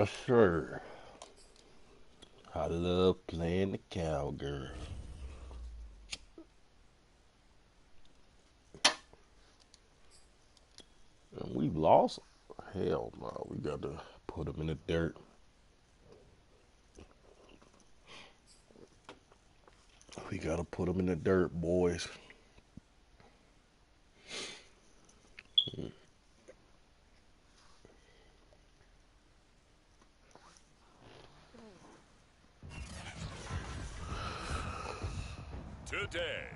Yes, sir. I love playing the cowgirl. And we've lost? Hell no. We got to put them in the dirt. We got to put them in the dirt, boys. Today,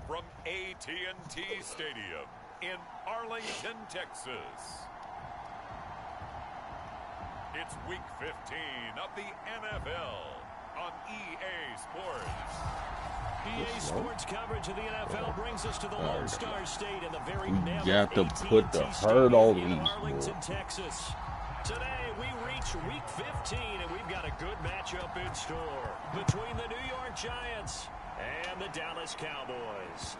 from AT&T Stadium in Arlington, Texas, it's Week 15 of the NFL on EA Sports. EA Sports coverage of the NFL brings us to the Lone Star State and the very we got to put the hurt on these, Arlington, Texas. Today we reach Week 15 and we've got a good matchup in store between the New York Giants and the Dallas Cowboys.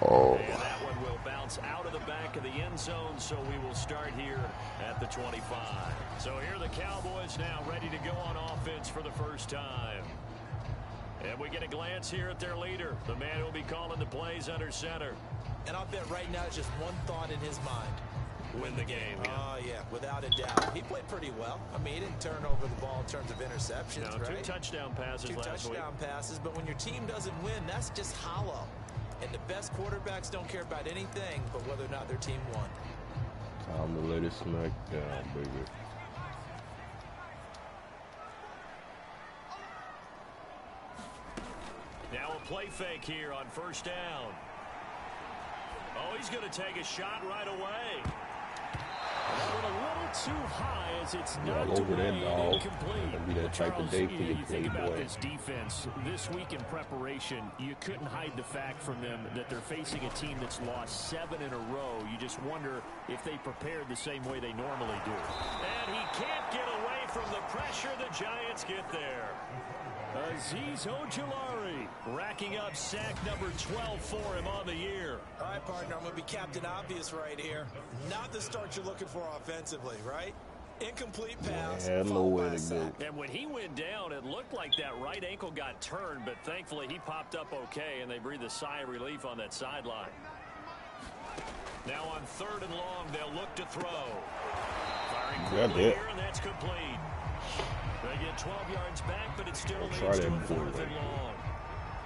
And that one will bounce out of the back of the end zone, so we will start here at the 25. So here are the Cowboys now ready to go on offense for the first time. And we get a glance here at their leader, the man who will be calling the plays under center. And I'll bet right now it's just one thought in his mind. Win the game. Oh, yeah, without a doubt. He played pretty well. I mean, he didn't turn over the ball in terms of interceptions, no, right? Two touchdown passes last week. 2 touchdown passes, but when your team doesn't win, that's just hollow. And the best quarterbacks don't care about anything but whether or not their team won. Time to let it smack down, baby. Now a play fake here on first down. Oh, he's going to take a shot right away. That went a little too high as it's knocked away and incomplete. That'd be that type of day for you, think about boy. this defense. This week in preparation, you couldn't hide the fact from them that they're facing a team that's lost 7 in a row. You just wonder if they prepared the same way they normally do. And he can't get away from the pressure. The Giants get there. Azeez Ojulari racking up sack number 12 for him on the year. All right, partner, I'm going to be Captain Obvious right here. Not the start you're looking for offensively, right? Incomplete pass. Yeah, no way to go. And when he went down, it looked like that right ankle got turned, but thankfully he popped up okay, and they breathed a sigh of relief on that sideline. Now on 3rd and long, they'll look to throw. Firing quickly here, and that's complete. They get 12 yards back, but it still leads to a 4th and long.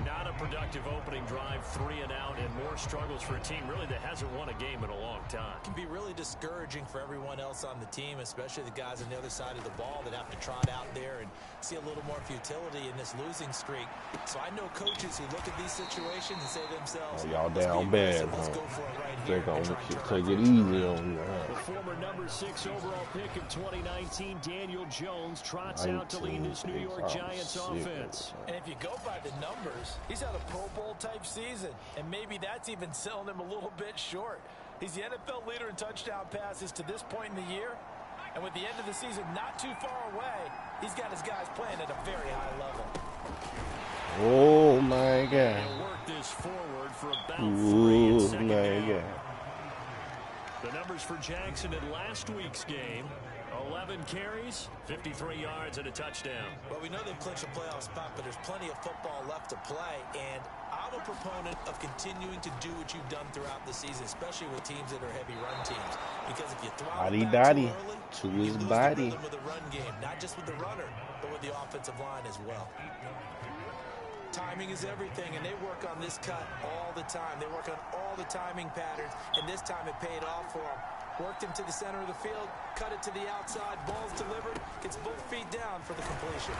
Not a productive opening drive, 3 and out, and more struggles for a team really that hasn't won a game in a long time. It can be really discouraging for everyone else on the team, especially the guys on the other side of the ball that have to trot out there and see a little more futility in this losing streak. So I know coaches who look at these situations and say to themselves, y'all down bad, let's go for it right here. Take it easy on you. The former number 6 overall pick in 2019, Daniel Jones, trots out to lead this New York Giants offense. And if you go by the numbers, he's had a Pro Bowl type season, and maybe that's even selling him a little bit short. He's the NFL leader in touchdown passes to this point in the year, and with the end of the season not too far away, he's got his guys playing at a very high level. Oh my God. He'll work this forward for about 3 and second down. The numbers for Jackson in last week's game: 11 carries, 53 yards, and a touchdown. Well, we know they've clinched a playoff spot, but there's plenty of football left to play, and I'm a proponent of continuing to do what you've done throughout the season, especially with teams that are heavy run teams. Because if you throw it back too early, to you his lose body. the rhythm with the run game, not just with the runner, but with the offensive line as well. Timing is everything, and they work on this cut all the time. They work on all the timing patterns, and this time it paid off for them. Worked him to the center of the field, cut it to the outside, ball's delivered, gets both feet down for the completion.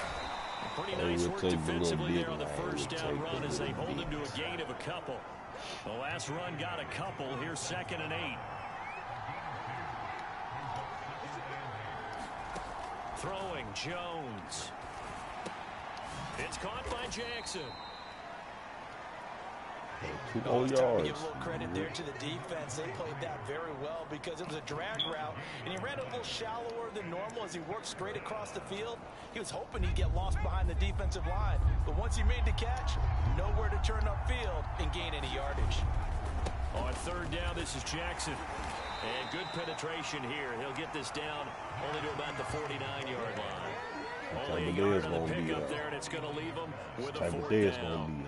Pretty nice work defensively there on the first down run as they hold him to a gain of a couple. The last run got a couple. Here's 2nd and 8. Throwing Jones. It's caught by Jackson. Two more yards. Give a little credit there to the defense. They played that very well because it was a drag route, and he ran a little shallower than normal as he worked straight across the field. He was hoping he'd get lost behind the defensive line, but once he made the catch, nowhere to turn upfield and gain any yardage. On 3rd down, this is Jackson. And good penetration here. He'll get this down only to about the 49-yard line. Only a yard on the pickup there, and it's going to leave him with a 4th down.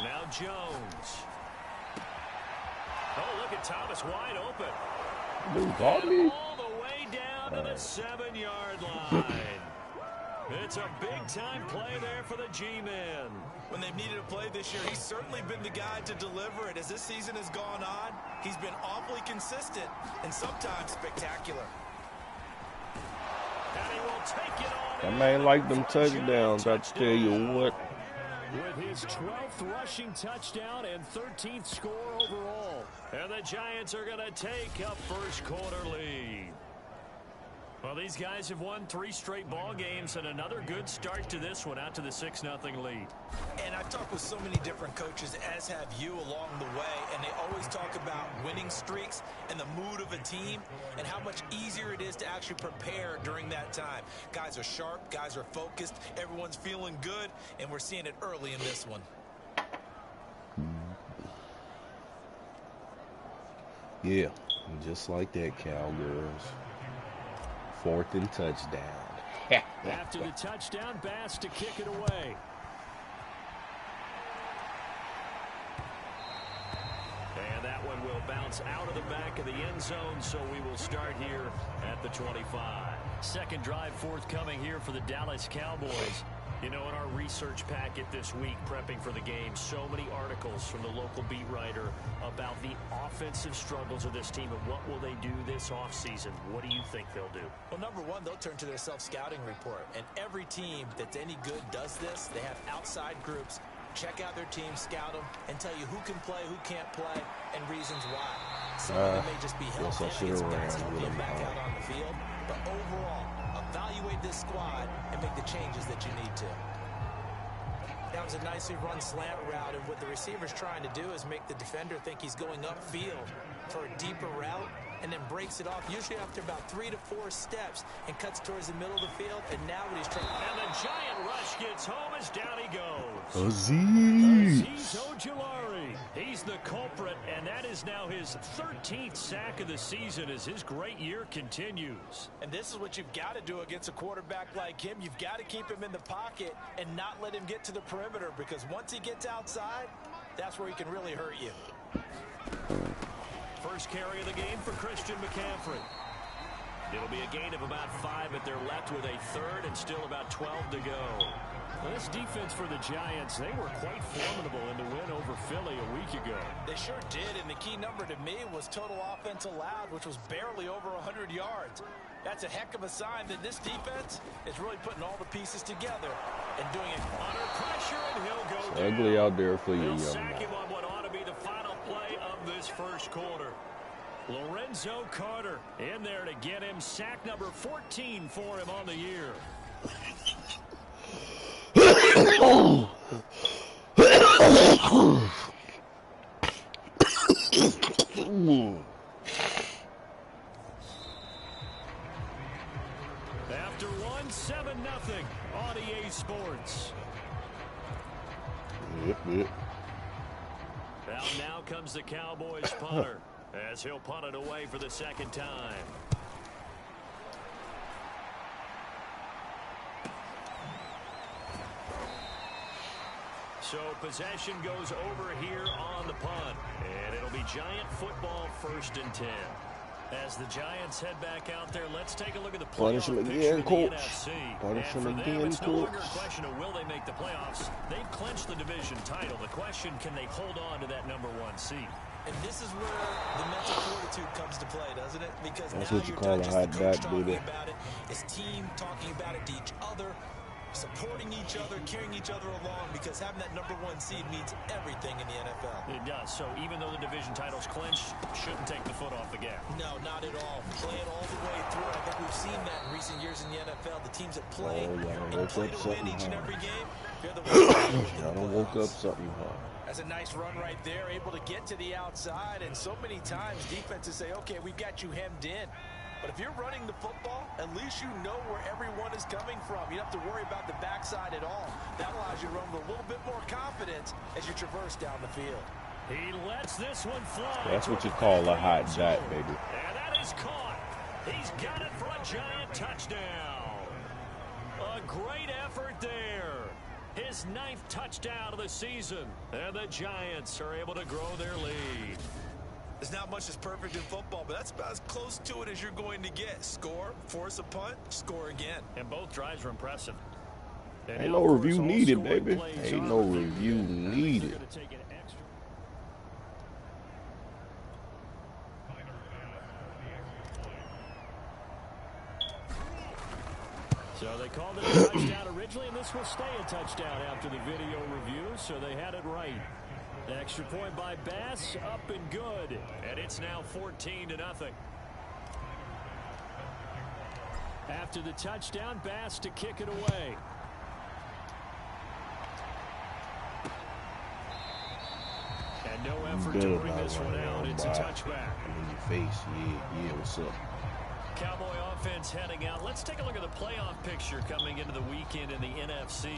Now Jones. Oh, look at Thomas wide open. And all the way down to the 7-yard line. It's a big-time play there for the G-men. When they've needed a play this year, he's certainly been the guy to deliver it. As this season has gone on, he's been awfully consistent and sometimes spectacular. And he will take it on. That man like them touchdowns, I tell you what. With his 12th rushing touchdown and 13th score overall. And the Giants are going to take a first-quarter lead. Well, these guys have won 3 straight ball games and another good start to this one, out to the 6-0 lead. And I've talked with so many different coaches, as have you, along the way, and they always talk about winning streaks and the mood of a team and how much easier it is to actually prepare during that time. Guys are sharp, guys are focused, everyone's feeling good, and we're seeing it early in this one. Yeah, just like that, Cowgirls. 4th and touchdown. After the touchdown, Bass to kick it away. And that one will bounce out of the back of the end zone, so we will start here at the 25. Second drive forthcoming here for the Dallas Cowboys. You know, in our research packet this week, prepping for the game, so many articles from the local beat writer about the offensive struggles of this team and what will they do this offseason. What do you think they'll do? Well, number one, they'll turn to their self-scouting report. And every team that's any good does this. They have outside groups. Check out their team, scout them, and tell you who can play, who can't play, and reasons why. Some of them may just be health and some guys help you back out on the field. But overall, evaluate this squad and make the changes that you need to. That was a nicely run slant route, and what the receiver's trying to do is make the defender think he's going upfield for a deeper route, and then breaks it off, usually after about 3 to 4 steps, and cuts towards the middle of the field. And now what he's trying. And the giant rush gets home as down he goes. Aziz Ojulari. He's the culprit, and that is now his 13th sack of the season as his great year continues. And this is what you've got to do against a quarterback like him. You've got to keep him in the pocket and not let him get to the perimeter, because once he gets outside, that's where he can really hurt you. First carry of the game for Christian McCaffrey. It'll be a gain of about 5, but they're left with a 3rd and still about 12 to go. Well, this defense for the Giants, they were quite formidable in the win over Philly a week ago. They sure did, and the key number to me was total offense allowed, which was barely over 100 yards. That's a heck of a sign that this defense is really putting all the pieces together and doing it under pressure, and he'll go it's down. ugly out there for you, young sack man. him on what ought to be the final play of this first quarter. Lorenzo Carter in there to get him sack number 14 for him on the year. After 1-7-0 on EA Sports. Yep. Now comes the Cowboys punter as he'll punt it away for the 2nd time. So possession goes over here on the punt, and it'll be Giant football 1st and 10. As the Giants head back out there, let's take a look at the playoff Punish him picture again, in the coach. NFC. Punish And him for them, again, it's no longer a coach. question of will they make the playoffs. They've clinched the division title. The question, can they hold on to that number 1 seed? And this is where the mental fortitude comes to play, doesn't it? Because That's now what you you're call not a just hot the coach bat, talking baby. about it, it's team talking about it to each other, supporting each other, carrying each other along, because having that number 1 seed means everything in the NFL. It does. So even though the division title's clinched, shouldn't take the foot off the gas. No, not at all. Play it all the way through. I think we've seen that in recent years in the NFL. The teams that play and play to win each and every game, they're the ones Y'all done woke up something hard. That's a nice run right there, able to get to the outside, and so many times defenses say, okay, we've got you hemmed in. But if you're running the football, at least you know where everyone is coming from. You don't have to worry about the backside at all. That allows you to run with a little bit more confidence as you traverse down the field. He lets this one fly. That's what you call a hot dot, baby. And that is caught. He's got it for a giant touchdown. A great effort there. His 9th touchdown of the season. And the Giants are able to grow their lead. There's not much that's perfect in football, but that's about as close to it as you're going to get. Score, force a punt, score again. And both drives were impressive. And Ain't no review needed, baby. Ain't no review needed. So they called it a touchdown originally, and this will stay a touchdown after the video review, so they had it right. The extra point by Bass, up and good. And it's now 14-0. After the touchdown, Bass to kick it away. And no effort to bring this one out. It's a touchback. I'm in your face. Yeah, what's up? Cowboy offense heading out. Let's take a look at the playoff picture coming into the weekend in the NFC.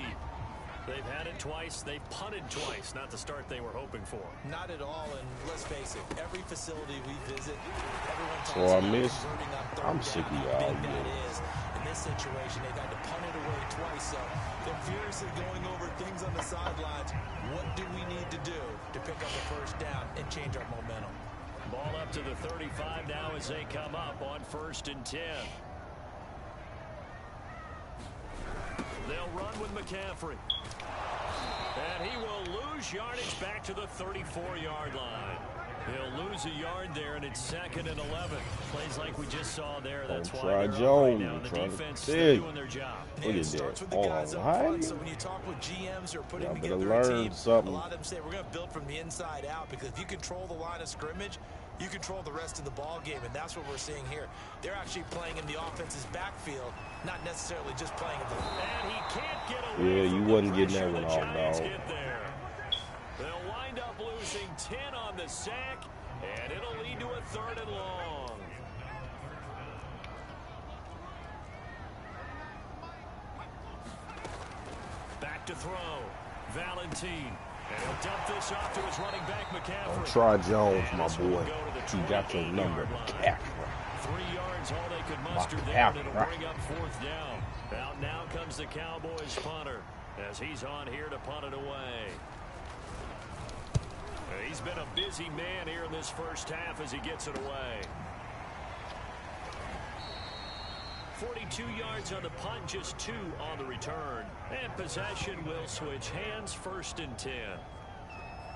They've had it twice. They've punted twice. Not the start they were hoping for. Not at all, and let's face it, every facility we visit, everyone talks So I about missed. converting on third I'm down, sick of how y'all. big that is. In this situation, they've had to punt it away twice, so they're furiously going over things on the sidelines. What do we need to do to pick up a first down and change our momentum? Ball up to the 35 now as they come up on 1st and 10. They'll run with McCaffrey. And he will lose yardage back to the 34-yard line. He'll lose a yard there, and it's 2nd and 11. Plays like we just saw there. That's why they're up right now. The defense is doing their job. Look at Starts that. with the guys up front, so Oh, when you talk with GMs who are putting y'all better together a learn team, something. a lot of them say we're going to build from the inside out, because if you control the line of scrimmage, you control the rest of the ball game, and that's what we're seeing here. They're actually playing in the offense's backfield, not necessarily just playing in the... And he can't get away. Yeah, you from wasn't the getting that pressure one the off, Giants dog. get there. They'll wind up losing 10 on the sack, and it'll lead to a 3rd and long. Back to throw. Valentine. And he'll dump this off to his running back, McCaffrey. Try Jones, And my this one will boy. go to the He got your 28-yard number. line. McCaffrey. 3 yards, all they could muster there, and it'll bring up 4th down. Out now comes the Cowboys punter as he's on here to punt it away. He's been a busy man here in this first half as he gets it away. 42 yards on the punt, just 2 on the return. And possession will switch hands, 1st and 10.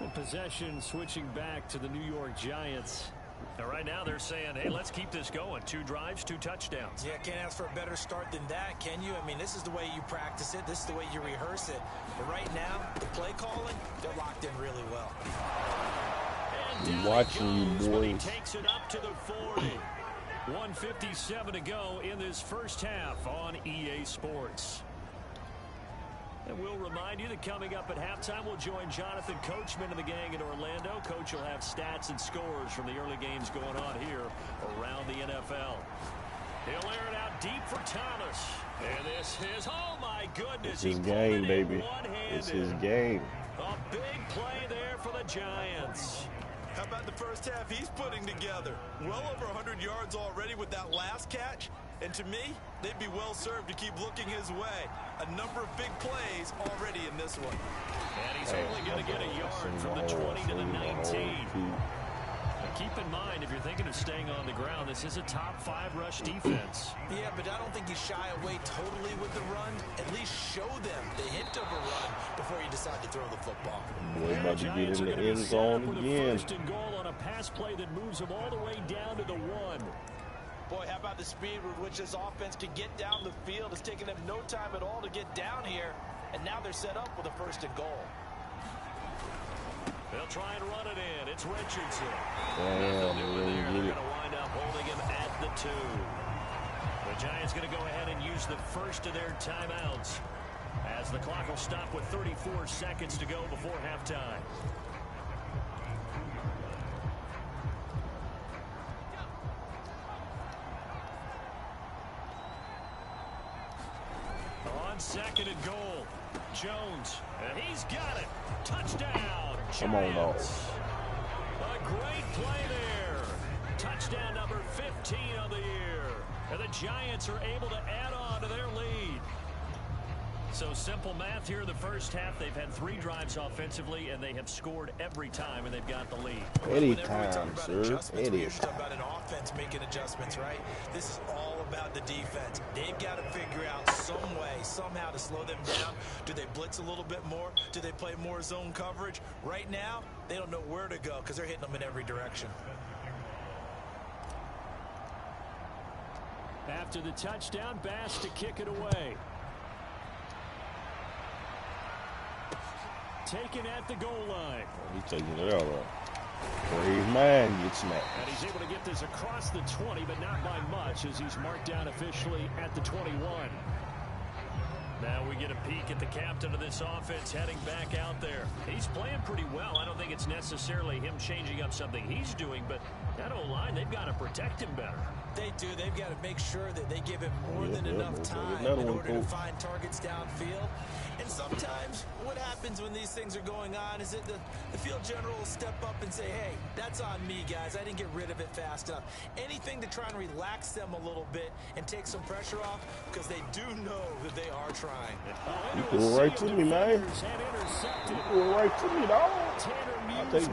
And possession switching back to the New York Giants. And right now they're saying, hey, let's keep this going. 2 drives, 2 touchdowns. Yeah, can't ask for a better start than that, can you? I mean, this is the way you practice it. This is the way you rehearse it. But right now, the play calling, they're locked in really well. And Watching you, he boys. takes it up to the 40. 1:57 to go in this first half on EA Sports. And we'll remind you that coming up at halftime, we'll join Jonathan Coachman and the gang in Orlando. Coach will have stats and scores from the early games going on here around the NFL. He'll air it out deep for Thomas. And this is, oh my goodness. It's his game, baby. It's his game. A big play there for the Giants. How about the first half he's putting together? Well over 100 yards already with that last catch. And to me, they'd be well served to keep looking his way. A number of big plays already in this one. And he's only going to get a yard from the 20 to the 19. Now keep in mind, if you're thinking of staying on the ground, this is a top 5 rush defense. Yeah, but I don't think you shy away totally with the run. At least show them the hint of a run before you decide to throw the football. Boy, about to get in the end zone again. 1st and goal on a pass play that moves them all the way down to the 1. Boy, how about the speed with which this offense can get down the field? It's taken them no time at all to get down here. And now they're set up with a 1st and goal. They'll try and run it in. It's Richardson. Damn, They're man, going get it. to wind up holding him at the 2. The Giants going to go ahead and use the first of their timeouts as the clock will stop with 34 seconds to go before halftime. on second and goal. Jones, and he's got it. Touchdown, Come on, dog. Giants. A great play there. Touchdown number 15 of the year. And the Giants are able to add on to their lead. So simple math here in the first half. They've had 3 drives offensively, and they have scored every time, and they've got the lead. Anytime, sir. Anytime. Talk about an offense making adjustments, right? This is all about the defense. They've got to figure out some way, somehow to slow them down. Do they blitz a little bit more? Do they play more zone coverage? Right now, they don't know where to go because they're hitting them in every direction. After the touchdown, Bass to kick it away. Taken at the goal line. He's taking it out, right? Brave man gets smacked. And he's able to get this across the 20, but not by much, as he's marked down officially at the 21. Now we get a peek at the captain of this offense heading back out there. He's playing pretty well. I don't think it's necessarily him changing up something he's doing, but that O-line, they've got to protect him better. They do. They've got to make sure that they give him more than enough time in order to find targets downfield. And sometimes what happens when these things are going on is that the field general will step up and say, hey, that's on me, guys. I didn't get rid of it fast enough. Anything to try and relax them a little bit and take some pressure off, because they do know that they are trying. You pull right to me, man. You pull right to me, dog. I'll take it.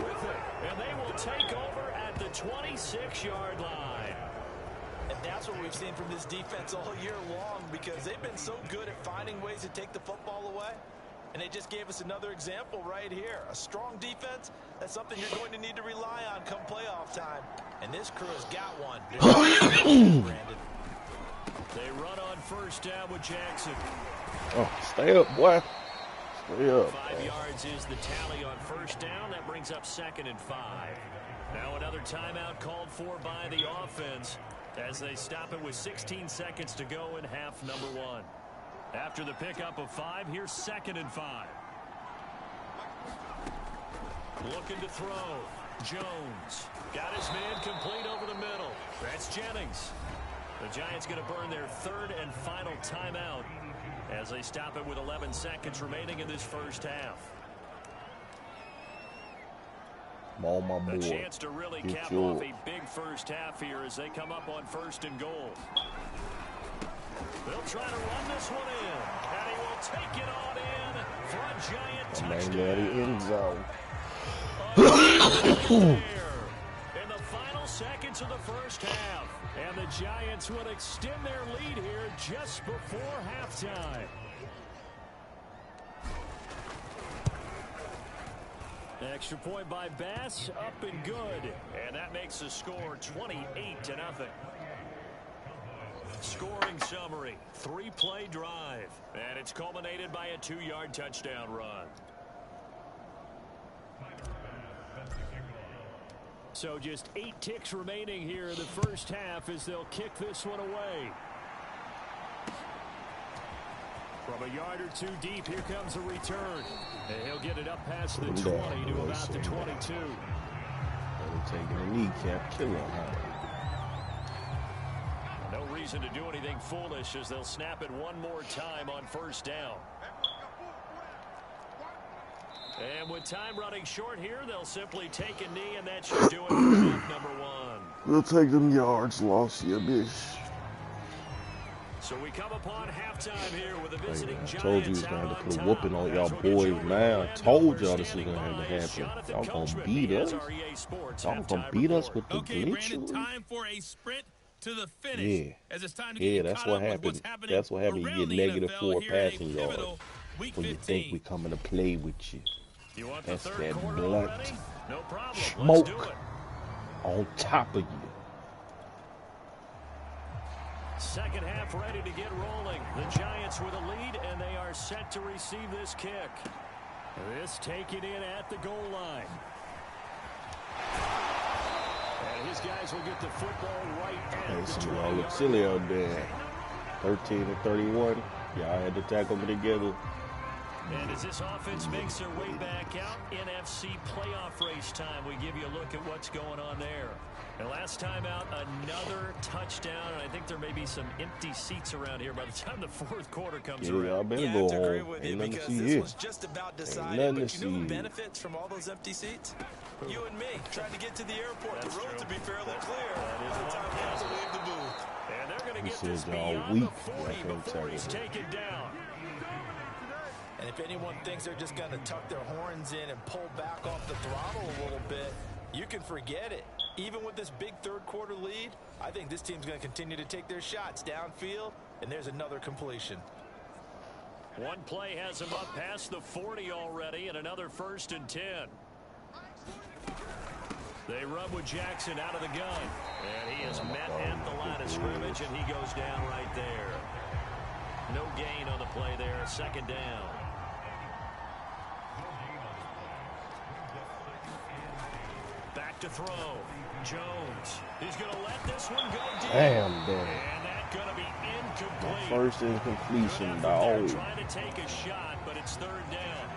And they will take over at the 26-yard line. And that's what we've seen from this defense all year long, because they've been so good at finding ways to take the football away. And they just gave us another example right here. A strong defense, that's something you're going to need to rely on come playoff time. And this crew has got one. They run on first down with Jackson. Oh, stay up, boy. Stay up. 5 yards is the tally on first down. That brings up 2nd and 5. Now another timeout called for by the offense, as they stop it with 16 seconds to go in half number 1. After the pickup of 5, here's 2nd and 5. Looking to throw. Jones got his man complete over the middle. That's Jennings. The Giants going to burn their 3rd and final timeout as they stop it with 11 seconds remaining in this first half. All my boy. A chance to really cap off a big first half here as they come up on 1st and goal. They'll try to run this one in, and he will take it on in for a Giant touchdown. End zone. In the final seconds of the first half, and the Giants will extend their lead here just before halftime. Extra point by Bass, up and good. And that makes the score 28-0. Scoring summary, 3-play drive. And it's culminated by a 2-yard touchdown run. So just 8 ticks remaining here in the first half as they'll kick this one away. From a yard or 2 deep, here comes a return. And he'll get it up past the 20 to about the 22. Taking a kneecap, kill him. No reason to do anything foolish as they'll snap it one more time on first down. And with time running short here, they'll simply take a knee, and that should do it for half number 1. We'll take them yards, lost you, bitch. So we come upon halftime here with a visiting Giants. I told you he was going to have to put a whooping on y'all boys, man. I told y'all this was going to have to happen. Y'all going to beat us. Y'all going to beat us with the glitch. Time for a sprint to the finish. Yeah, as it's time to get that's what happened. That's what happened. You get -4 passing yards when you think we coming to play with you. That's that blunt smoke on top of you. Second half ready to get rolling. The Giants with a lead, and they are set to receive this kick. This taken in at the goal line. And his guys will get the football right at the 20. Y'all look silly out there. 13 and 31. Y'all had to tackle me together. And as this offense makes their way back out, NFC playoff race time, we give you a look at what's going on there. And last time out, another touchdown, and I think there may be some empty seats around here by the time the fourth quarter comes around. Y'all better go home. Ain't nothing to see here. Was just about decided, but you know who benefits from all those empty seats? You and me, trying to get to the airport. The road to be fairly clear by the time we have to leave the booth. And they're going to get this beyond the 40 before he's taken down. And if anyone thinks they're just going to tuck their horns in and pull back off the throttle a little bit, you can forget it. Even with this big third quarter lead, I think this team's going to continue to take their shots downfield, and there's another completion. One play has him up past the 40 already, and another 1st and 10. They run with Jackson out of the gun, and he is met at the line of scrimmage, and he goes down right there. No gain on the play there, 2nd down. Back to throw. Jones. He's going to let this one go deep. Damn. And that's going to be incomplete. First incompletion, dog. Trying to take a shot, but it's 3rd down.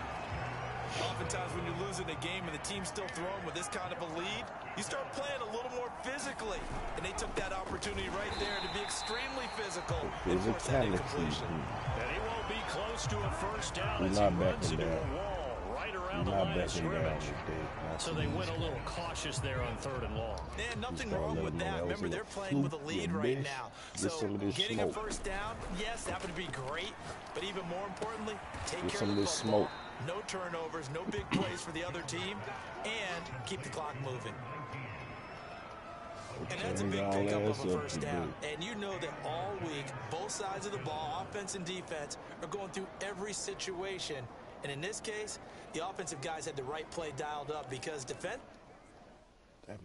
Oftentimes when you're losing a game and the team's still throwing with this kind of a lead, you start playing a little more physically. And they took that opportunity right there to be extremely physical. Physicality. And he won't be close to a 1st down. We're not backing down. Right around the line of scrimmage. So they went a little cautious there on 3rd and long. And nothing wrong with that. Remember, they're playing with a lead right now. So getting a 1st down, yes, that would be great. But even more importantly, take care of the football. No turnovers, no big plays for the other team, and keep the clock moving. And that's a big pickup of a 1st down. And you know that all week, both sides of the ball, offense and defense, are going through every situation. And in this case, the offensive guys had the right play dialed up because defense. Damn it.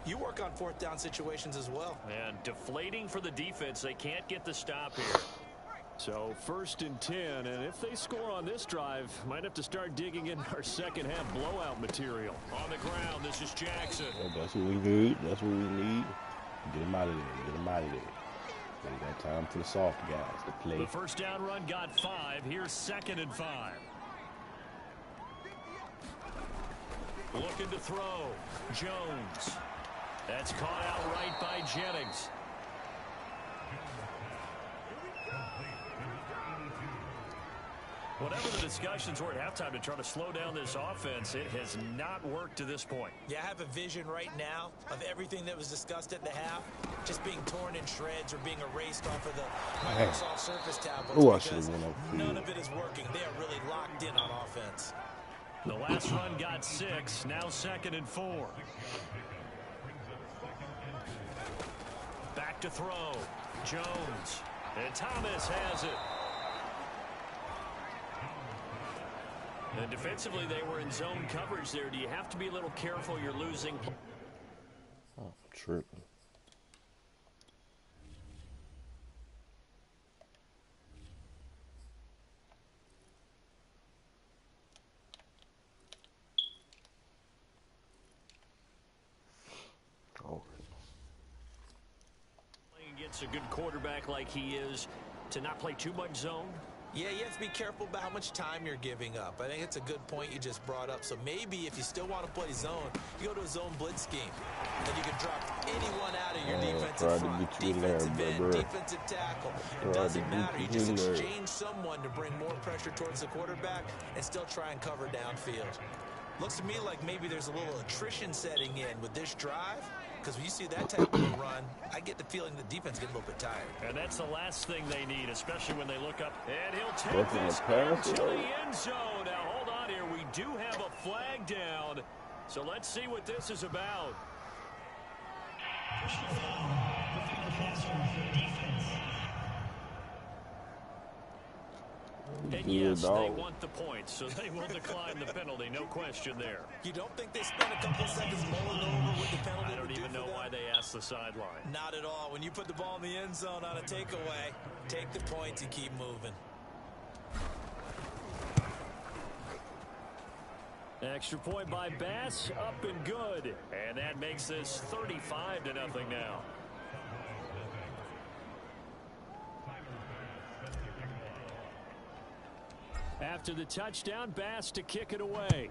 You work on 4th down situations as well. And deflating for the defense. They can't get the stop here. So 1st and 10, and if they score on this drive, might have to start digging in our 2nd half blowout material. On the ground, this is Jackson. Yeah, that's what we need. That's what we need. Get him out of there. Get him out of there. We got time for the soft guys to play. The 1st down run got 5. Here's 2nd and 5. Looking to throw. Jones. That's caught out right by Jennings. Whatever the discussions were at halftime to try to slow down this offense, it has not worked to this point. Yeah, I have a vision right now of everything that was discussed at the half just being torn in shreds or being erased off of the Microsoft Surface tablets because none of it is working. They are really locked in on offense. The last run got 6, now 2nd and 4. Back to throw. Jones. And Thomas has it. And defensively, they were in zone coverage there. Do you have to be a little careful? You're losing. Oh, tripping. Oh. Playing against a good quarterback like he is, to not play too much zone. Yeah, you have to be careful about how much time you're giving up. I think it's a good point you just brought up. So maybe if you still want to play zone, you go to a zone blitz scheme. And you can drop anyone out of your defensive front, defensive end, defensive tackle. It doesn't matter. You just exchange someone to bring more pressure towards the quarterback and still try and cover downfield. Looks to me like maybe there's a little attrition setting in with this drive. Because when you see that type of a run, I get the feeling the defense gets a little bit tired. And that's the last thing they need, especially when they look up. And he'll take this into the end zone. Now, hold on here. We do have a flag down. So let's see what this is about. And yes, they want the points, so they will decline the penalty. No question there. You don't think they spent a couple of seconds mulling over with the penalty? I don't even know why they asked the sideline. Not at all. When you put the ball in the end zone on a takeaway, take the points and keep moving. Extra point by Bass, up and good. And that makes this 35-0 now. After the touchdown, Bass to kick it away.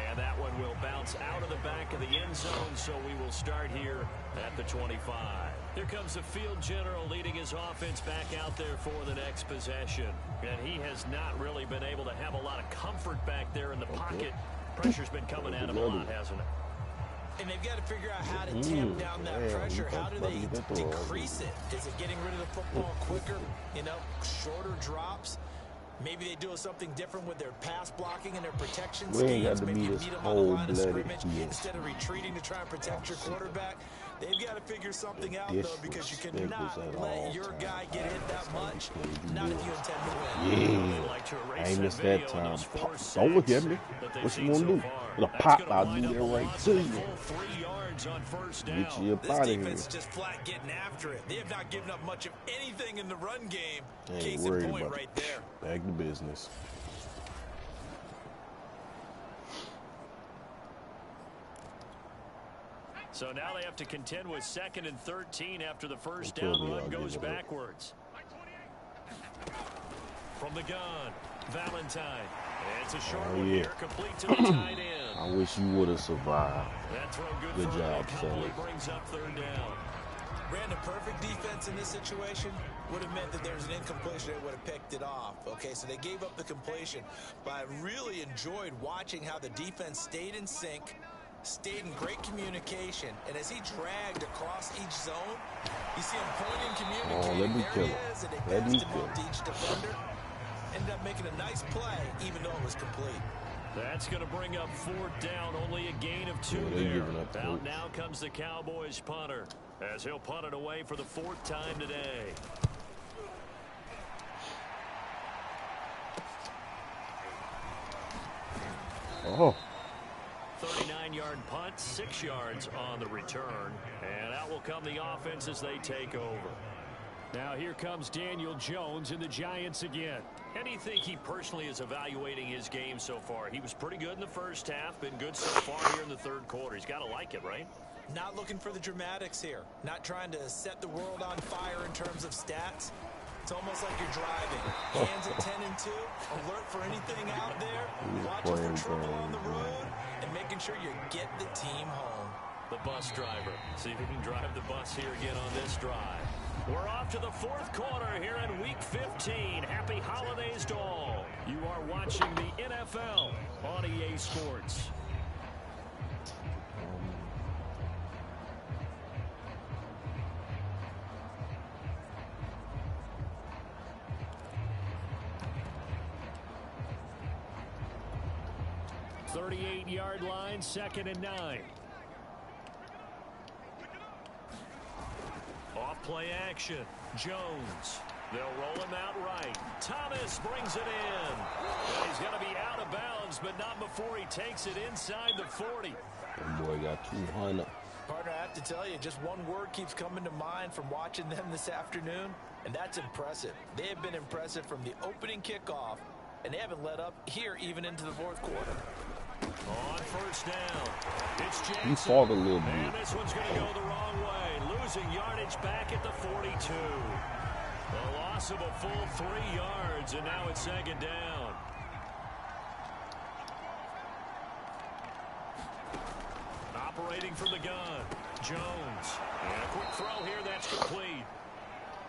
And that one will bounce out of the back of the end zone, so we will start here at the 25. Here comes the field general leading his offense back out there for the next possession. And he has not really been able to have a lot of comfort back there in the pocket. Pressure's been coming at him a lot, hasn't it? And they've got to figure out how to tamp down that pressure. How do they decrease it? Is it getting rid of the football quicker? You know, shorter drops? Maybe they do something different with their pass blocking and their protection schemes. Maybe you meet them on the line of scrimmage instead of retreating to try and protect your quarterback. They've got to figure something out, though, because you cannot let your guy get hit that much, not if you intend to win. Yeah, I ain't missed that time. Don't look at me. What you gonna do? With a pop, I'll do that right to you. Get you up out of here. This defense is just flat getting after it. They have not given up much of anything in the run game. Case in point right there. Back to business. So now they have to contend with 2nd and 13 after the first down run goes backwards. From the gun, Valentine. It's a short one here, complete to the tight end. I wish you would have survived. That throw good job, Sally. Brings up 3rd down. Ran a perfect defense in this situation would have meant that there was an incompletion that would have picked it off. Okay, so they gave up the completion, but I really enjoyed watching how the defense stayed in sync, stayed in great communication, and as he dragged across each zone, you see him pointing, communicating. Oh, let me kill him. And they passed him off to each defender. Ended up making a nice play, even though it was complete. That's going to bring up 4th down, only a gain of 2 there. Out now comes the Cowboys punter, as he'll punt it away for the 4th time today. Oh. 39-yard punt, 6 yards on the return. And out will come the offense as they take over. Now here comes Daniel Jones and the Giants again. How do you think he personally is evaluating his game so far? He was pretty good in the first half, been good so far here in the 3rd quarter. He's got to like it, right? Not looking for the dramatics here. Not trying to set the world on fire in terms of stats. It's almost like you're driving. Hands at 10 and 2, alert for anything out there, watching for trouble on the road, and making sure you get the team home. The bus driver. See if he can drive the bus here again on this drive. We're off to the 4th quarter here in Week 15. Happy holidays to all. You are watching the NFL on EA Sports. .38-yard line, 2nd and 9. Off play action. Jones. They'll roll him out right. Thomas brings it in. He's going to be out of bounds, but not before he takes it inside the 40. That boy got 200. Partner, I have to tell you, just one word keeps coming to mind from watching them this afternoon, and that's impressive. They have been impressive from the opening kickoff, and they haven't let up here even into the 4th quarter. On 1st down, it's Jackson. He fought a little bit. And this one's going to go the wrong way. Losing yardage back at the 42. A loss of a full 3 yards, and now it's 2nd down. Operating from the gun, Jones. And a quick throw here, that's complete.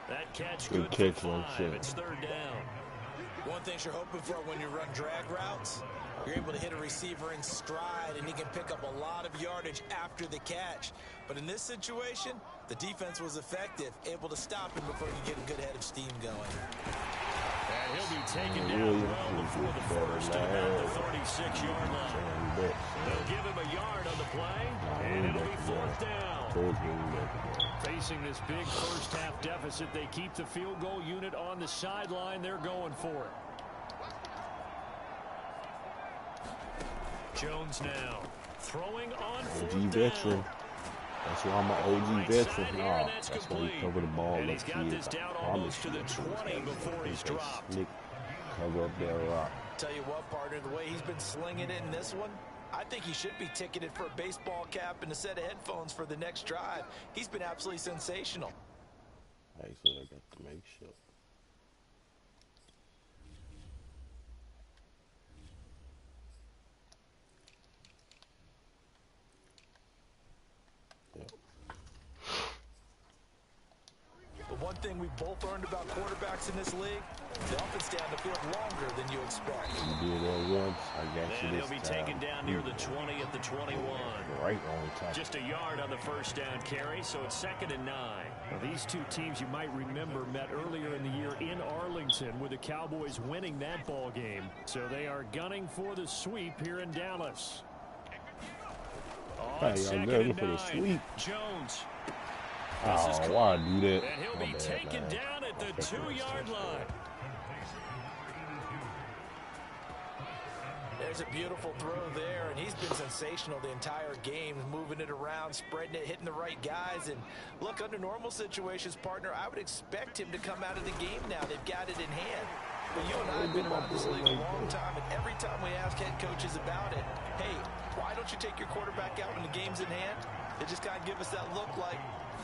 That catch good for 5. It's 3rd down. One thing you're hoping for when you run drag routes, you're able to hit a receiver in stride, and he can pick up a lot of yardage after the catch. But in this situation, the defense was effective, able to stop him before he get a good head of steam going. And he'll be taken down well before the 1st at about the 36-yard line. They'll give him a yard on the play, and it'll be 4th down. Facing this big first-half deficit, they keep the field goal unit on the sideline. They're going for it. Jones now throwing on 4th down. That's why I'm an OG veteran. Nah, that's why he covered the ball. And he's got this down almost to the 20 before he's dropped. I'll go up there, rock. Tell you what, partner, the way he's been slinging it in this one, I think he should be ticketed for a baseball cap and a set of headphones for the next drive. He's been absolutely sensational. Actually, I got to make sure. One thing we both learned about quarterbacks in this league, they often stay on the field longer than you expect. You did that once, I got you this he'll be taken down near the 20 at the 21. Right on time. Just a yard on the first down carry, so it's 2nd and 9. Well, these two teams you might remember met earlier in the year in Arlington with the Cowboys winning that ball game. So they are gunning for the sweep here in Dallas. On 2nd and 9, Jones. Oh, why do that? And he'll be taken down at the 2-yard line. There's a beautiful throw there, and he's been sensational the entire game, moving it around, spreading it, hitting the right guys. And look, under normal situations, partner, I would expect him to come out of the game now. They've got it in hand. But you and I have been around this league a long time, and every time we ask head coaches about it, hey, why don't you take your quarterback out when the game's in hand? They just kind of give us that look like,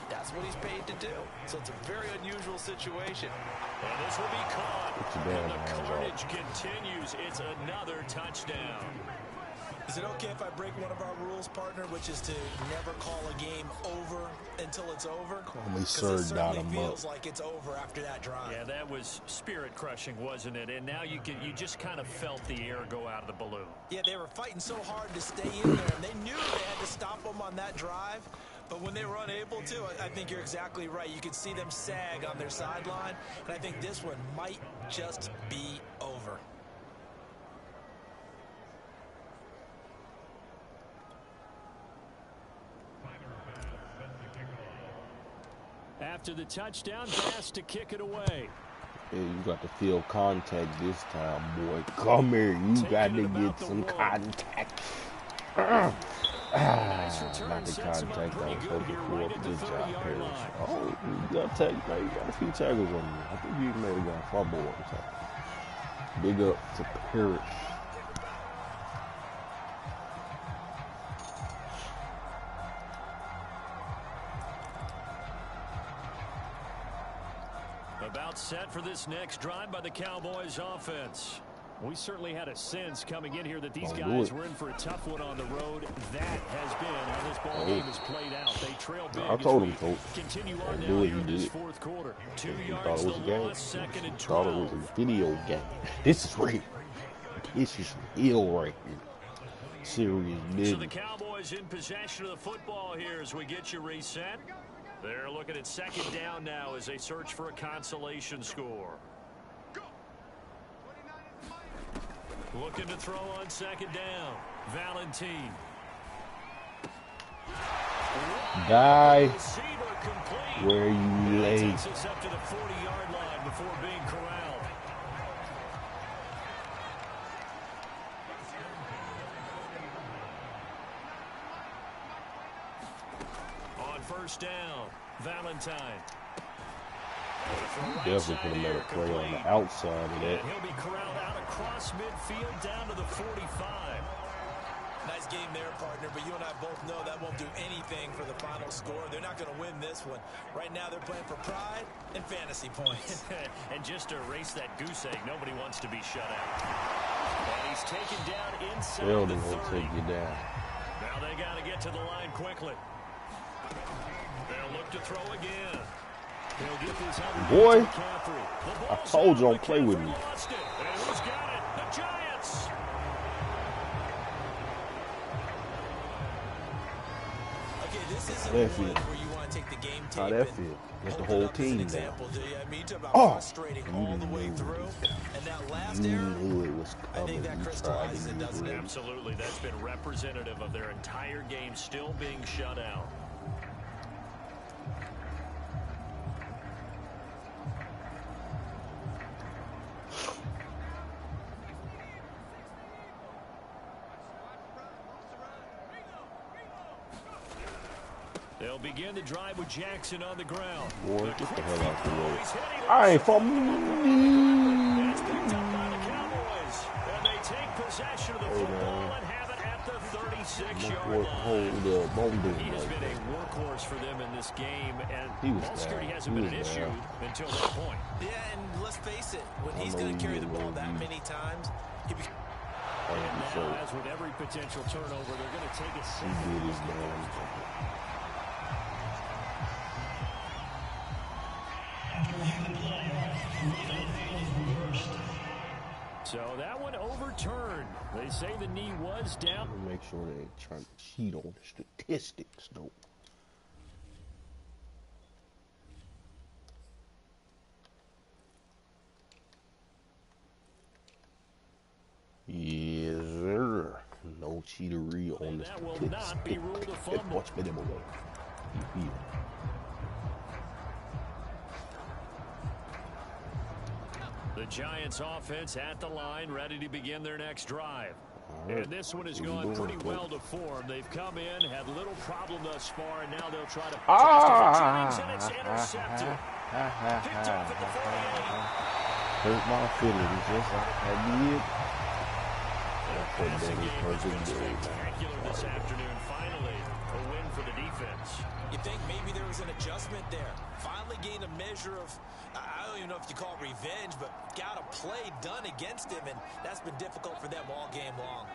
that's what he's paid to do. So it's a very unusual situation. And this will be caught. And the carnage continues. It's another touchdown. Is it okay if I break one of our rules, partner, which is to never call a game over until it's over? Call me Sir, Sir Dot'em feels like it's over after that drive. Yeah, that was spirit crushing, wasn't it? And now you just kind of felt the air go out of the balloon. Yeah, they were fighting so hard to stay in there, and they knew they had to stop them on that drive. But when they were unable to, I think you're exactly right. You could see them sag on their sideline, and I think this one might just be over. After the touchdown, Bass to kick it away. Hey, you got to feel contact this time, boy. Come here. You got to get some contact. Not the contact I was hoping for. Good job, Paris. Oh, you got a few tackles on you. I think you may have got a fumble or something. Big up to Paris. About set for this next drive by the Cowboys offense. We certainly had a sense coming in here that these guys were in for a tough one on the road. That has been how this ball game has played out. They trail big. I told him, Coach. Continue on now here in this fourth quarter. 2 yards to loss, 2nd and 12. Thought it was a video game. This is real. This is ill right here. Serious business. So the Cowboys in possession of the football here as we get you reset. They're looking at 2nd down now as they search for a consolation score. Looking to throw on 2nd down. Valentine. Guy, where you lay? Takes us up to the 40-yard line before being corralled. On 1st down, Valentine. Definitely could have made a play on the outside of that. He'll be corralled out across midfield down to the 45. Nice game there, partner, but you and I both know that won't do anything for the final score. They're not going to win this one. Right now they're playing for pride and fantasy points. And just to erase that goose egg, nobody wants to be shut out. And he's taken down inside the 30. Will take you down. Now they got to get to the line quickly. They'll look to throw again. Boy, I told you don't play with me. And who's got it? The Giants. Okay, this isn't one where you want to take the game tape. How that feel? Get the whole team down. Frustrating all the way through. And that last you error, knew it was I think coming. that You crystallizes tried it, to doesn't do it? it. Absolutely. That's been representative of their entire game still being shut out. They'll begin the drive with Jackson on the ground. Boy, get the hell out the way. I ain't from. take possession of the football and have it at the 36-yard line. He has been a workhorse for them in this game, and ball security hasn't been an issue until that point. Yeah, and let's face it, when he's going to carry the ball that many times, he becomes... And now, as with every potential turnover, they're going to take a second. So that one overturned. They say the knee was down. Make sure they ain't trying to cheat on the statistics, though. Yes, sir. No cheatery on the That will not be ruled a fumble. Watch me them away. Yeah. The Giants offense at the line, ready to begin their next drive. Right. And this one has gone pretty well to form. They've come in, had little problem thus far, and now they'll try to and it's intercepted. Picked off at the 48. Hurt my feelings, yes, I did. Spectacular this afternoon. Finally, a win for the defense. You think maybe there was an adjustment there? Finally gained a measure of, I don't even know if you call it revenge, but got a play done against him, and that's been difficult for them all game long.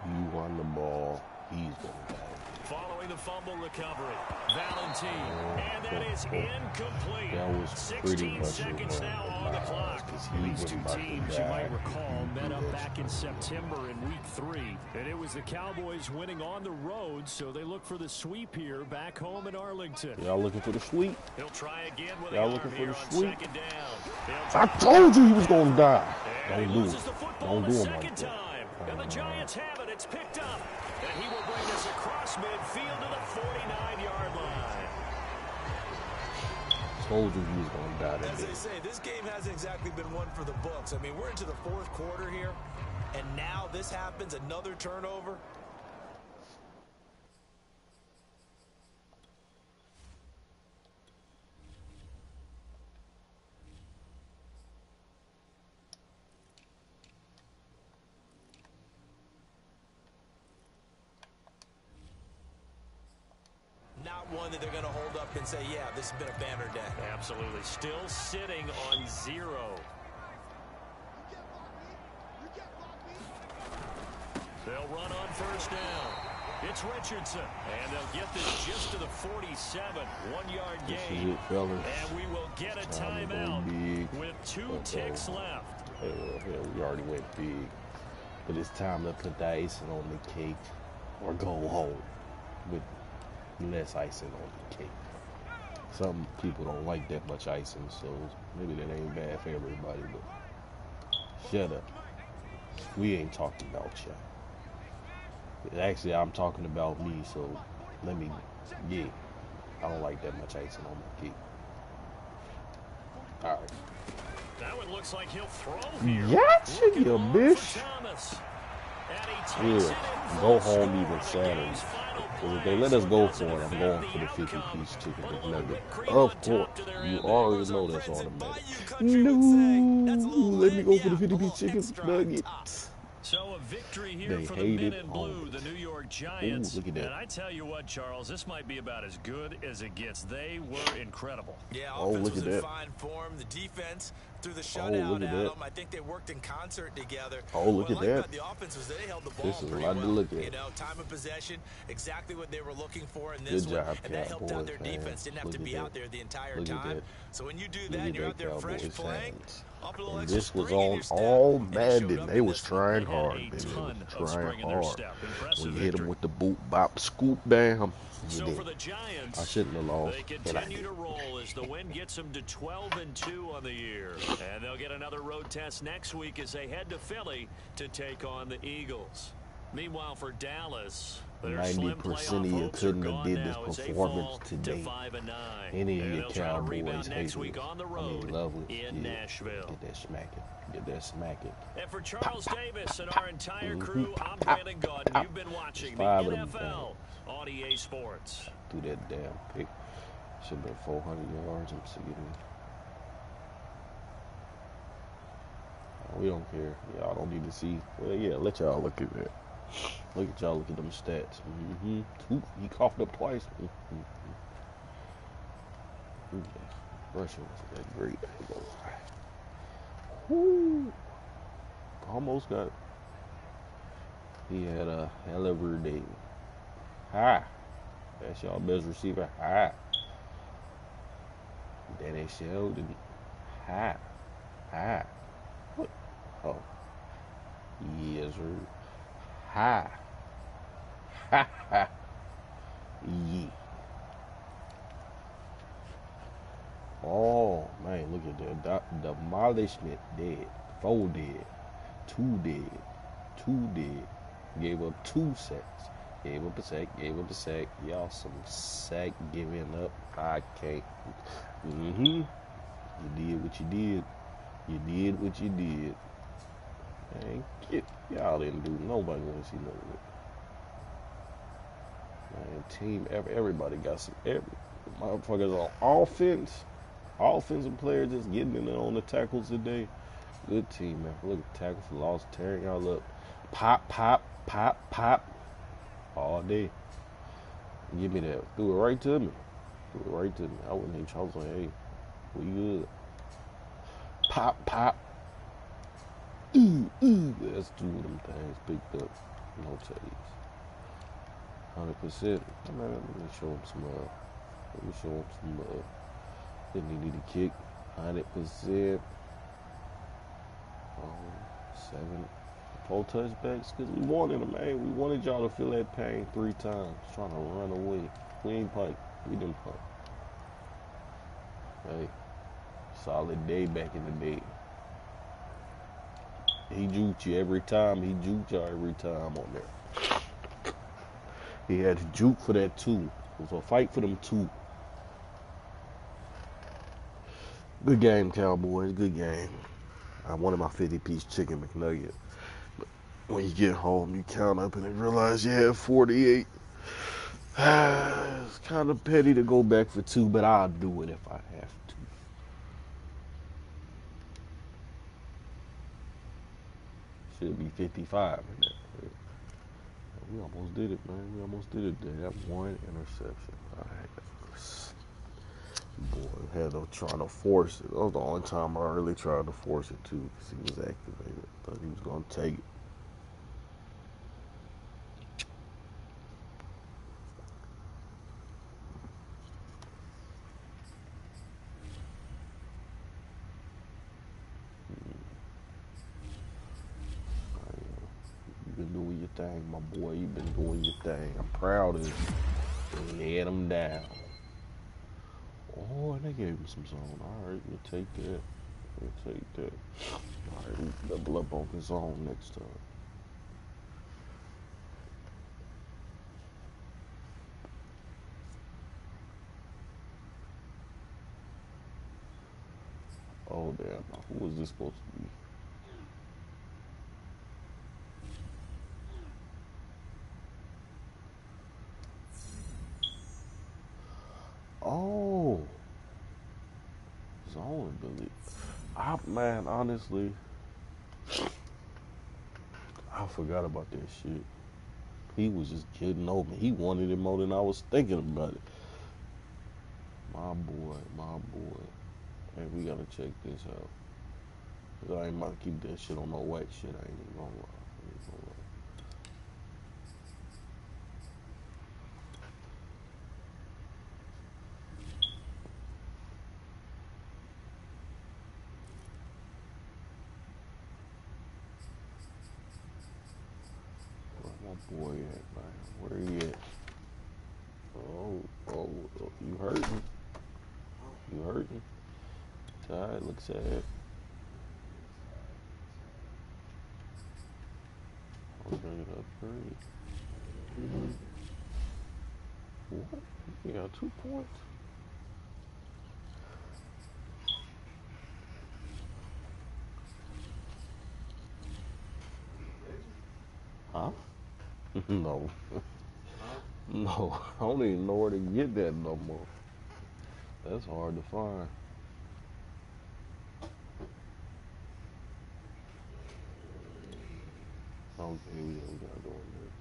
You won the ball. He's going to die. Following the fumble recovery, Valentine, and that is incomplete. That was 16 seconds now on the clock. These two teams, you might recall, met up back in September in Week 3, and it was the Cowboys winning on the road, so they look for the sweep here back home in Arlington. Y'all looking for the sweep? He'll try again with y'all looking for the sweep? I told you he was going to die. Don't do it. Don't do it like that. And the Giants have it. It's picked up. And he will bring us across midfield to the 49-yard line. Told you he was going to die. As they say, this game hasn't exactly been one for the books. I mean, we're into the fourth quarter here, and now this happens, another turnover. Not one that they're going to hold up and say, yeah, this has been a banner day. Absolutely. Still sitting on 0. They'll run on first down. It's Richardson. And they'll get this just to the 47. 1-yard gain. And we will get a timeout with 2 ticks left. Hell, we already went big. But it's time to put the icing on the cake or go home with less icing on the cake. Some people don't like that much icing, so maybe that ain't bad for everybody, but shut up. We ain't talking about y'all. Actually, I'm talking about me, so let me, yeah. I don't like that much icing on my cake. All right. That one looks like he'll throw here. Gotcha, you bitch. Yeah, go home even Saturday. If they let us go for it, I'm going for the 50-piece chicken nugget. Of course, you already know that's automatic. No, let me go for the 50-piece chicken nugget. So a victory here for the men in blue, the New York Giants. Ooh, look at that. And I tell you what, Charles, this might be about as good as it gets. They were incredible. Yeah, offense was in fine form. The defense threw the shutout at them. I think they worked in concert together. Oh, look at that. The offense was they held the ball this is pretty a lot well. To look at. You know, time of possession, exactly what they were looking for in this one. And that helped out their defense. Didn't have to be out there the entire time. So when you do that, and you're out there fresh playing. And this was on all Madden. They was trying hard. They was trying hard. When you hit them with the boot, bop, scoop, bam. So for the Giants, I shouldn't have lost. They continue to roll as the win gets them to 12-2 on the year. And they'll get another road test next week as they head to Philly to take on the Eagles. Meanwhile, for Dallas, 90% of you couldn't have did this performance today. Any of your Cowboys hate me. Lovely. In Nashville. Get that smacking. Get that smacking. And for Charles Davis and our entire crew, I'm Brandon Gordon. You've been watching the NFL on EA Sports. Threw that damn pick. Should have been 400 yards. I'm sick of it. We don't care. Y'all don't need to see. Well, yeah, let y'all look at that. Look at y'all. Look at them stats. He coughed up twice. Russia wasn't that great. Woo. Almost got it. He had a hell of a day. Hi. That's y'all best receiver. Hi. That ain't showed me. Hi. Hi. What? Oh. Yes, sir. Hi. Ha ha. Yeah. Oh, man, look at that. Demolishment dead. 4 dead. 2 dead. 2 dead. Gave up 2 sacks. Gave up a sack. Gave up a sack. Y'all some sack giving up. I can't. You did what you did. You did what you did. Man, y'all didn't do. Nobody want to see none of it. Man, team. Everybody got some. Motherfuckers on offense. Offensive players just getting in there on the tackles today. Good team, man. Look at tackle for loss, tearing y'all up. Pop, pop, pop, pop. All day. Give me that. Threw it right to me. Threw it right to me. I wouldn't even try. I was like, hey, we good. Pop, pop. That's 2 of them things picked up. No teddies. 100%. Man, let me show him some Let me show him some Didn't he need a kick? 100%. 7. 4 touchbacks because we wanted them, man. We wanted y'all to feel that pain 3 times. Trying to run away. We ain't punt. We didn't punt. Hey, solid day back in the day. He juked you every time. He juked y'all every time on there. He had to juke for that 2. It was a fight for them 2. Good game, Cowboys. Good game. I wanted my 50-piece chicken McNugget. But when you get home, you count up and you realize you have 48. It's kind of petty to go back for 2, but I'll do it if I have to. Should be 55 in there. We almost did it, man. We almost did it there. That 1 interception. All right. Boy, had to trying to force it. That was the only time I really tried to force it too, because he was activated. Thought he was gonna take it. You've been doing your thing, my boy. You've been doing your thing. I'm proud of you. And let him down. Oh, and they gave him some zone. All right, we'll take that. We'll take that. All right, we'll double up on his zone next time. Oh, damn. Who was this supposed to be? Oh. Zone ability. Man, honestly, I forgot about that shit. He was just getting over me. He wanted it more than I was thinking about it. My boy, my boy. Hey, we gotta check this out. Cause I ain't about to keep that shit on no whack shit. I ain't even gonna lie. Where my boy at, man? Where he at? Oh, you hurting? You hurting? Tired, look sad. I'm gonna get upgrade. What? You got 2 points? Huh? No. No, I don't even know where to get that no more. That's hard to find. Okay, we gotta go in there.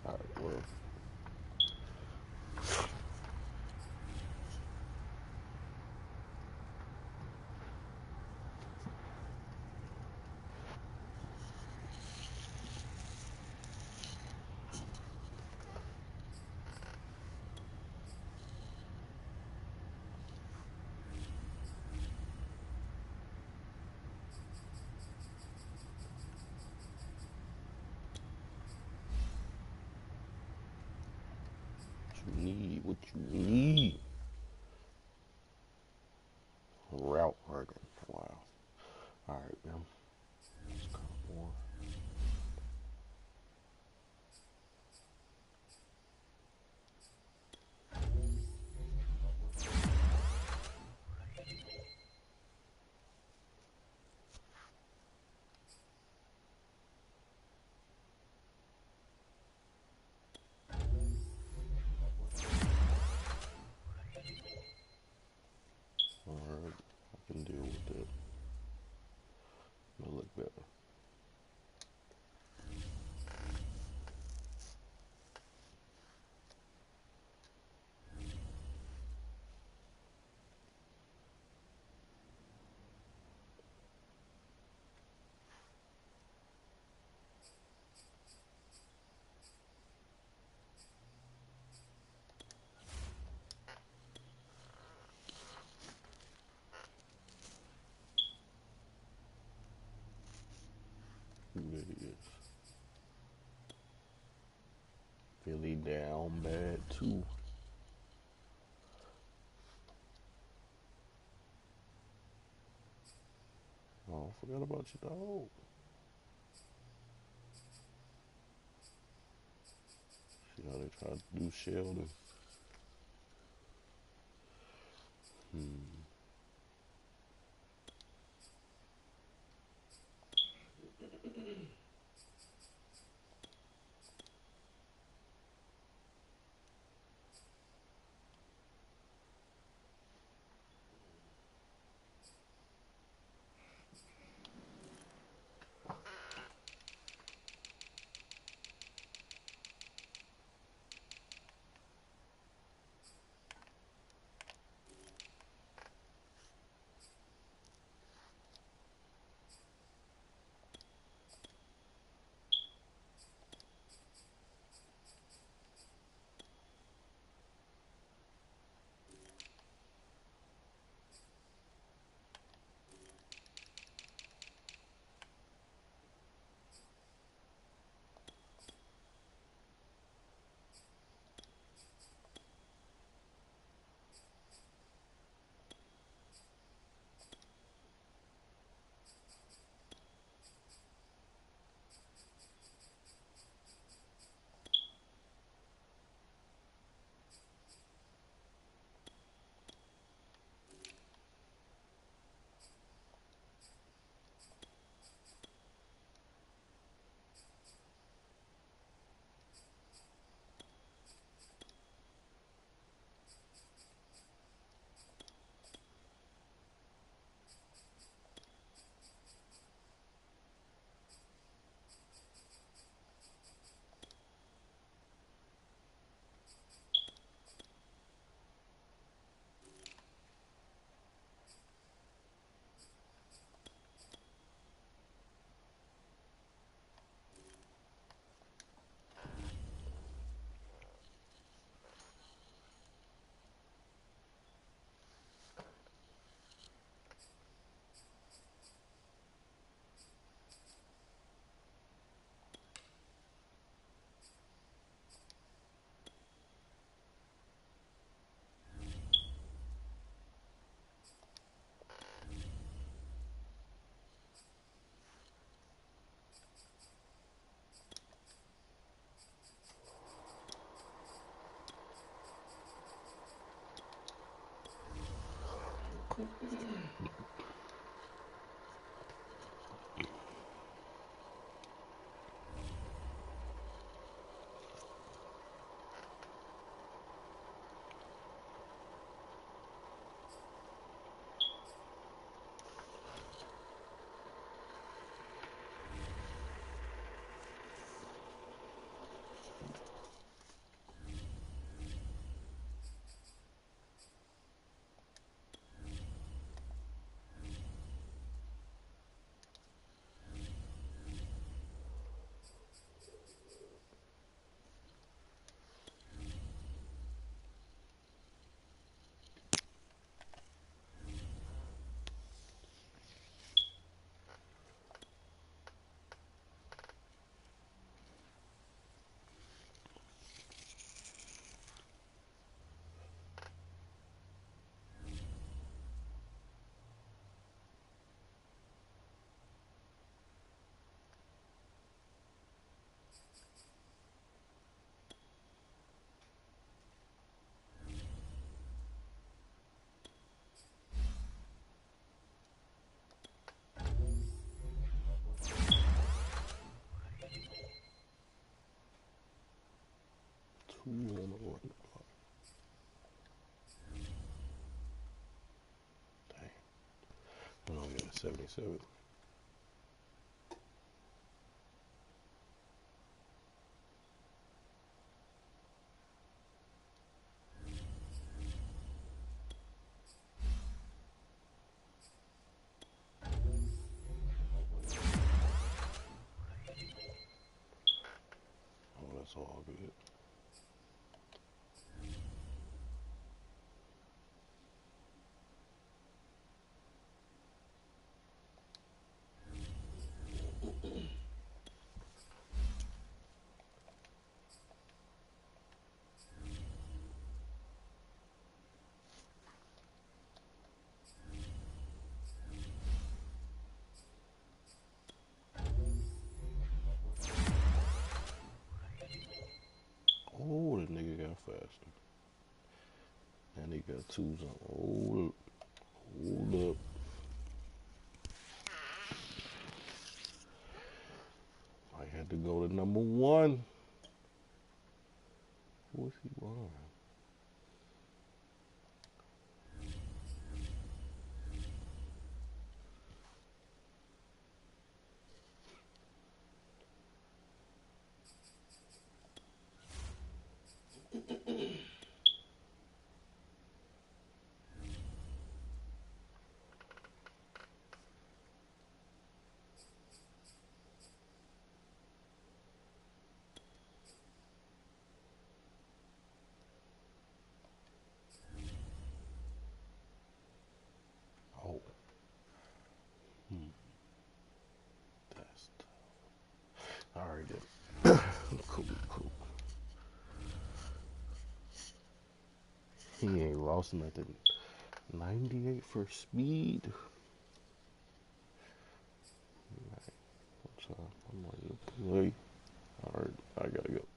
All right, well. What you need. Route running. Wow. All right, man. Let's go more. All right, I can deal with that. It'll look better. There he is. Philly down bad too. Oh, I forgot about you, dog. See how they try to do Sheldon. Dang. I only got a 77. Oh, that's all good. Oh, the nigga got faster. And he got twos on. Hold up. I had to go to number one. What's he on? Oh. That's tough. Alright then. Cool. He ain't lost nothing. 98 for speed. I'm ready to play. Alright, I gotta go.